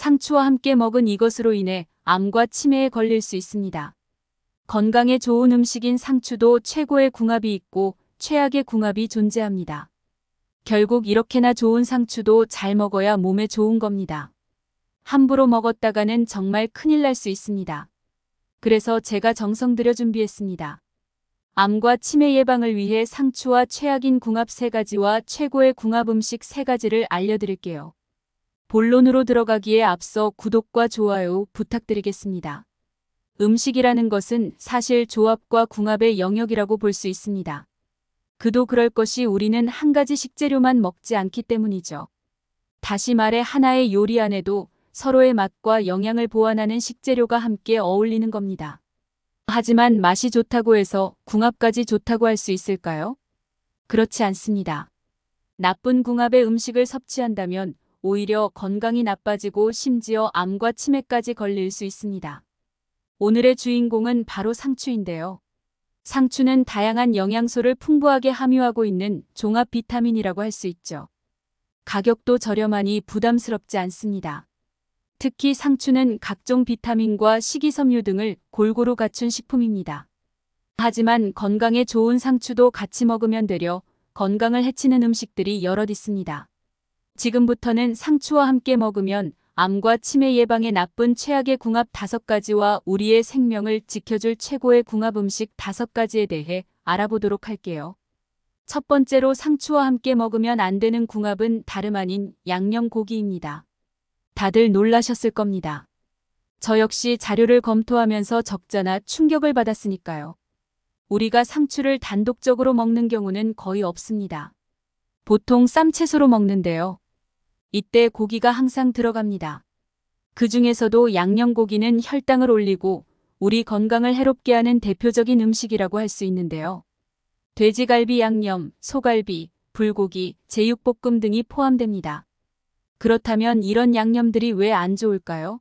상추와 함께 먹은 이것으로 인해 암과 치매에 걸릴 수 있습니다. 건강에 좋은 음식인 상추도 최고의 궁합이 있고 최악의 궁합이 존재합니다. 결국 이렇게나 좋은 상추도 잘 먹어야 몸에 좋은 겁니다. 함부로 먹었다가는 정말 큰일 날 수 있습니다. 그래서 제가 정성 들여 준비했습니다. 암과 치매 예방을 위해 상추와 최악인 궁합 3가지와 최고의 궁합 음식 3가지를 알려드릴게요. 본론으로 들어가기에 앞서 구독과 좋아요 부탁드리겠습니다. 음식이라는 것은 사실 조합과 궁합의 영역이라고 볼 수 있습니다. 그도 그럴 것이 우리는 한 가지 식재료만 먹지 않기 때문이죠. 다시 말해 하나의 요리 안에도 서로의 맛과 영양을 보완하는 식재료가 함께 어울리는 겁니다. 하지만 맛이 좋다고 해서 궁합까지 좋다고 할 수 있을까요? 그렇지 않습니다. 나쁜 궁합의 음식을 섭취한다면 오히려 건강이 나빠지고 심지어 암과 치매까지 걸릴 수 있습니다. 오늘의 주인공은 바로 상추인데요. 상추는 다양한 영양소를 풍부하게 함유하고 있는 종합 비타민이라고 할 수 있죠. 가격도 저렴하니 부담스럽지 않습니다. 특히 상추는 각종 비타민과 식이섬유 등을 골고루 갖춘 식품입니다. 하지만 건강에 좋은 상추도 같이 먹으면 되려 건강을 해치는 음식들이 여럿 있습니다. 지금부터는 상추와 함께 먹으면 암과 치매 예방에 나쁜 최악의 궁합 5가지와 우리의 생명을 지켜줄 최고의 궁합 음식 5가지에 대해 알아보도록 할게요. 첫 번째로 상추와 함께 먹으면 안 되는 궁합은 다름 아닌 양념고기입니다. 다들 놀라셨을 겁니다. 저 역시 자료를 검토하면서 적잖아 충격을 받았으니까요. 우리가 상추를 단독적으로 먹는 경우는 거의 없습니다. 보통 쌈채소로 먹는데요. 이때 고기가 항상 들어갑니다. 그 중에서도 양념고기는 혈당을 올리고 우리 건강을 해롭게 하는 대표적인 음식이라고 할 수 있는데요. 돼지갈비 양념, 소갈비, 불고기, 제육볶음 등이 포함됩니다. 그렇다면 이런 양념들이 왜 안 좋을까요?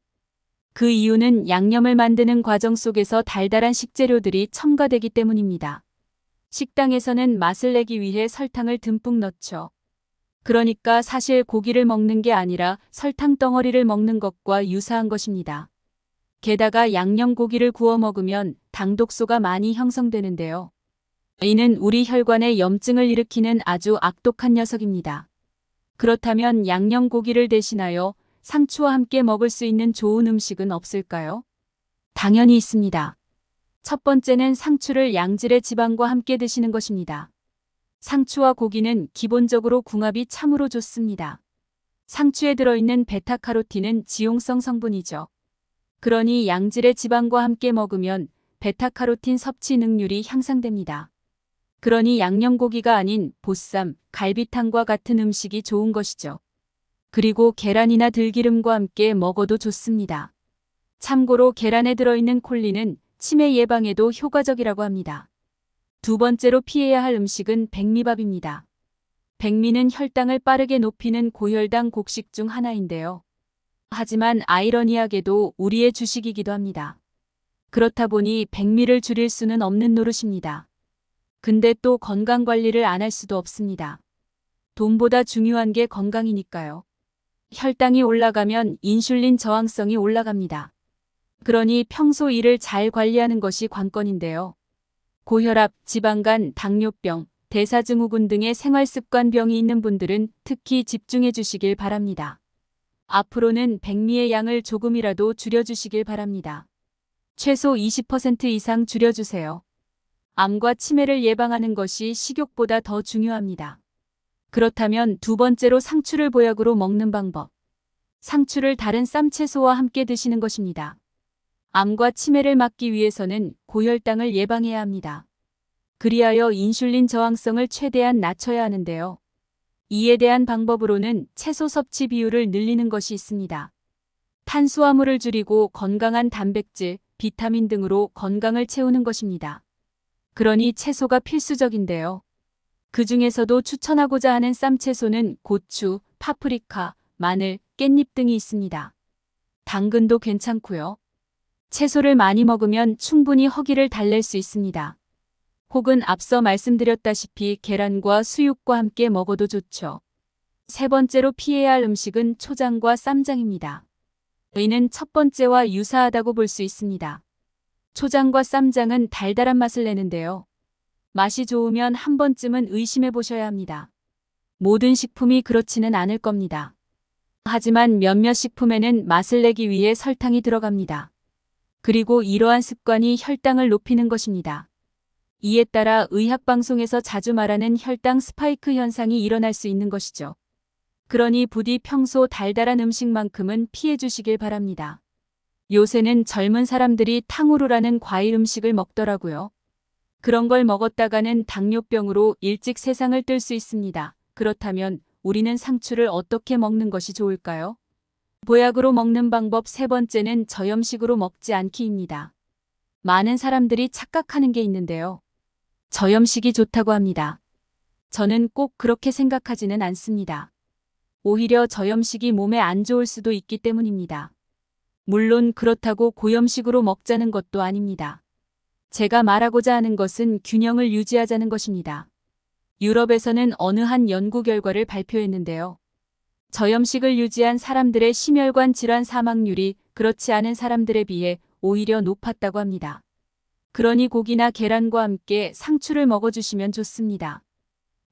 그 이유는 양념을 만드는 과정 속에서 달달한 식재료들이 첨가되기 때문입니다. 식당에서는 맛을 내기 위해 설탕을 듬뿍 넣죠. 그러니까 사실 고기를 먹는 게 아니라 설탕 덩어리를 먹는 것과 유사한 것입니다. 게다가 양념고기를 구워 먹으면 당독소가 많이 형성되는데요. 이는 우리 혈관에 염증을 일으키는 아주 악독한 녀석입니다. 그렇다면 양념고기를 대신하여 상추와 함께 먹을 수 있는 좋은 음식은 없을까요? 당연히 있습니다. 첫 번째는 상추를 양질의 지방과 함께 드시는 것입니다. 상추와 고기는 기본적으로 궁합이 참으로 좋습니다. 상추에 들어있는 베타카로틴은 지용성 성분이죠. 그러니 양질의 지방과 함께 먹으면 베타카로틴 섭취 능률이 향상됩니다. 그러니 양념고기가 아닌 보쌈, 갈비탕과 같은 음식이 좋은 것이죠. 그리고 계란이나 들기름과 함께 먹어도 좋습니다. 참고로 계란에 들어있는 콜린은 치매 예방에도 효과적이라고 합니다. 두 번째로 피해야 할 음식은 백미밥입니다. 백미는 혈당을 빠르게 높이는 고혈당 곡식 중 하나인데요. 하지만 아이러니하게도 우리의 주식이기도 합니다. 그렇다 보니 백미를 줄일 수는 없는 노릇입니다. 근데 또 건강관리를 안 할 수도 없습니다. 돈보다 중요한 게 건강이니까요. 혈당이 올라가면 인슐린 저항성이 올라갑니다. 그러니 평소 이를 잘 관리하는 것이 관건인데요. 고혈압, 지방간, 당뇨병, 대사증후군 등의 생활습관병이 있는 분들은 특히 집중해 주시길 바랍니다. 앞으로는 백미의 양을 조금이라도 줄여주시길 바랍니다. 최소 20% 이상 줄여주세요. 암과 치매를 예방하는 것이 식욕보다 더 중요합니다. 그렇다면 두 번째로 상추를 보약으로 먹는 방법. 상추를 다른 쌈채소와 함께 드시는 것입니다. 암과 치매를 막기 위해서는 고혈당을 예방해야 합니다. 그리하여 인슐린 저항성을 최대한 낮춰야 하는데요. 이에 대한 방법으로는 채소 섭취 비율을 늘리는 것이 있습니다. 탄수화물을 줄이고 건강한 단백질, 비타민 등으로 건강을 채우는 것입니다. 그러니 채소가 필수적인데요. 그 중에서도 추천하고자 하는 쌈채소는 고추, 파프리카, 마늘, 깻잎 등이 있습니다. 당근도 괜찮고요. 채소를 많이 먹으면 충분히 허기를 달랠 수 있습니다. 혹은 앞서 말씀드렸다시피 계란과 수육과 함께 먹어도 좋죠. 세 번째로 피해야 할 음식은 초장과 쌈장입니다. 이는 첫 번째와 유사하다고 볼 수 있습니다. 초장과 쌈장은 달달한 맛을 내는데요. 맛이 좋으면 한 번쯤은 의심해 보셔야 합니다. 모든 식품이 그렇지는 않을 겁니다. 하지만 몇몇 식품에는 맛을 내기 위해 설탕이 들어갑니다. 그리고 이러한 습관이 혈당을 높이는 것입니다. 이에 따라 의학방송에서 자주 말하는 혈당 스파이크 현상이 일어날 수 있는 것이죠. 그러니 부디 평소 달달한 음식만큼은 피해 주시길 바랍니다. 요새는 젊은 사람들이 탕후루라는 과일 음식을 먹더라고요. 그런 걸 먹었다가는 당뇨병으로 일찍 세상을 뜰 수 있습니다. 그렇다면 우리는 상추를 어떻게 먹는 것이 좋을까요? 보약으로 먹는 방법 세 번째는 저염식으로 먹지 않기입니다. 많은 사람들이 착각하는 게 있는데요. 저염식이 좋다고 합니다. 저는 꼭 그렇게 생각하지는 않습니다. 오히려 저염식이 몸에 안 좋을 수도 있기 때문입니다. 물론 그렇다고 고염식으로 먹자는 것도 아닙니다. 제가 말하고자 하는 것은 균형을 유지하자는 것입니다. 유럽에서는 어느 한 연구 결과를 발표했는데요. 저염식을 유지한 사람들의 심혈관 질환 사망률이 그렇지 않은 사람들에 비해 오히려 높았다고 합니다. 그러니 고기나 계란과 함께 상추를 먹어주시면 좋습니다.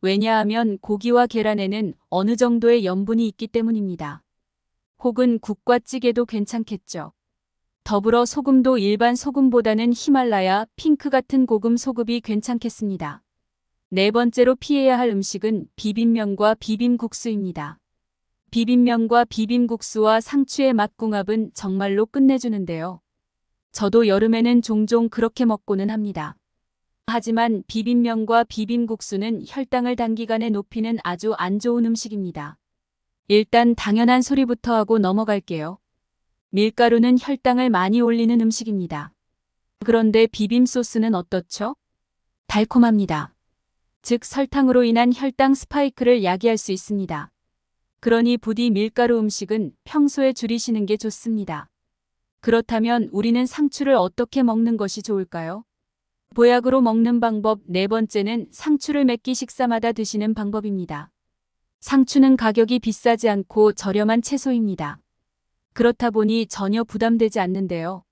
왜냐하면 고기와 계란에는 어느 정도의 염분이 있기 때문입니다. 혹은 국과 찌개도 괜찮겠죠. 더불어 소금도 일반 소금보다는 히말라야, 핑크 같은 고급 소금이 괜찮겠습니다. 네 번째로 피해야 할 음식은 비빔면과 비빔국수입니다. 비빔면과 비빔국수와 상추의 맛궁합은 정말로 끝내주는데요. 저도 여름에는 종종 그렇게 먹고는 합니다. 하지만 비빔면과 비빔국수는 혈당을 단기간에 높이는 아주 안 좋은 음식입니다. 일단 당연한 소리부터 하고 넘어갈게요. 밀가루는 혈당을 많이 올리는 음식입니다. 그런데 비빔소스는 어떻죠? 달콤합니다. 즉 설탕으로 인한 혈당 스파이크를 야기할 수 있습니다. 그러니 부디 밀가루 음식은 평소에 줄이시는 게 좋습니다. 그렇다면 우리는 상추를 어떻게 먹는 것이 좋을까요? 보약으로 먹는 방법 네 번째는 상추를 몇 끼 식사마다 드시는 방법입니다. 상추는 가격이 비싸지 않고 저렴한 채소입니다. 그렇다 보니 전혀 부담되지 않는데요.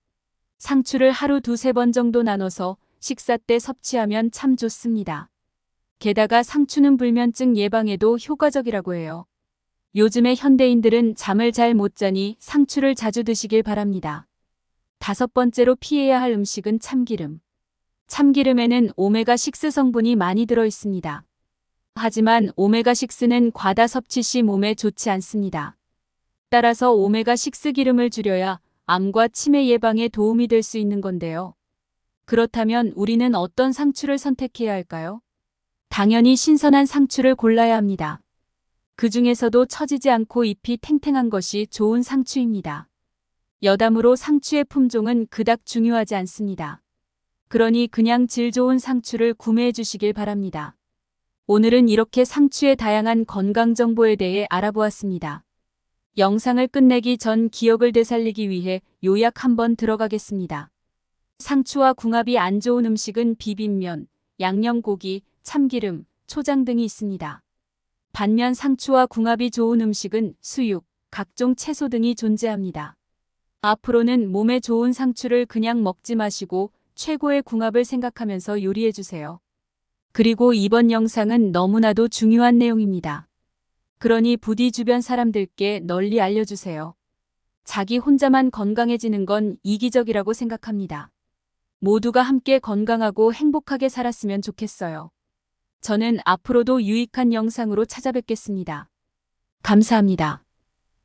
상추를 하루 두세 번 정도 나눠서 식사 때 섭취하면 참 좋습니다. 게다가 상추는 불면증 예방에도 효과적이라고 해요. 요즘의 현대인들은 잠을 잘 못 자니 상추를 자주 드시길 바랍니다. 다섯 번째로 피해야 할 음식은 참기름. 참기름에는 오메가6 성분이 많이 들어 있습니다. 하지만 오메가6는 과다 섭취 시 몸에 좋지 않습니다. 따라서 오메가6 기름을 줄여야 암과 치매 예방에 도움이 될 수 있는 건데요. 그렇다면 우리는 어떤 상추를 선택해야 할까요? 당연히 신선한 상추를 골라야 합니다. 그 중에서도 처지지 않고 잎이 탱탱한 것이 좋은 상추입니다. 여담으로 상추의 품종은 그닥 중요하지 않습니다. 그러니 그냥 질 좋은 상추를 구매해 주시길 바랍니다. 오늘은 이렇게 상추의 다양한 건강 정보에 대해 알아보았습니다. 영상을 끝내기 전 기억을 되살리기 위해 요약 한번 들어가겠습니다. 상추와 궁합이 안 좋은 음식은 비빔면, 양념고기, 참기름, 초장 등이 있습니다. 반면 상추와 궁합이 좋은 음식은 수육, 각종 채소 등이 존재합니다. 앞으로는 몸에 좋은 상추를 그냥 먹지 마시고 최고의 궁합을 생각하면서 요리해주세요. 그리고 이번 영상은 너무나도 중요한 내용입니다. 그러니 부디 주변 사람들께 널리 알려주세요. 자기 혼자만 건강해지는 건 이기적이라고 생각합니다. 모두가 함께 건강하고 행복하게 살았으면 좋겠어요. 저는 앞으로도 유익한 영상으로 찾아뵙겠습니다. 감사합니다.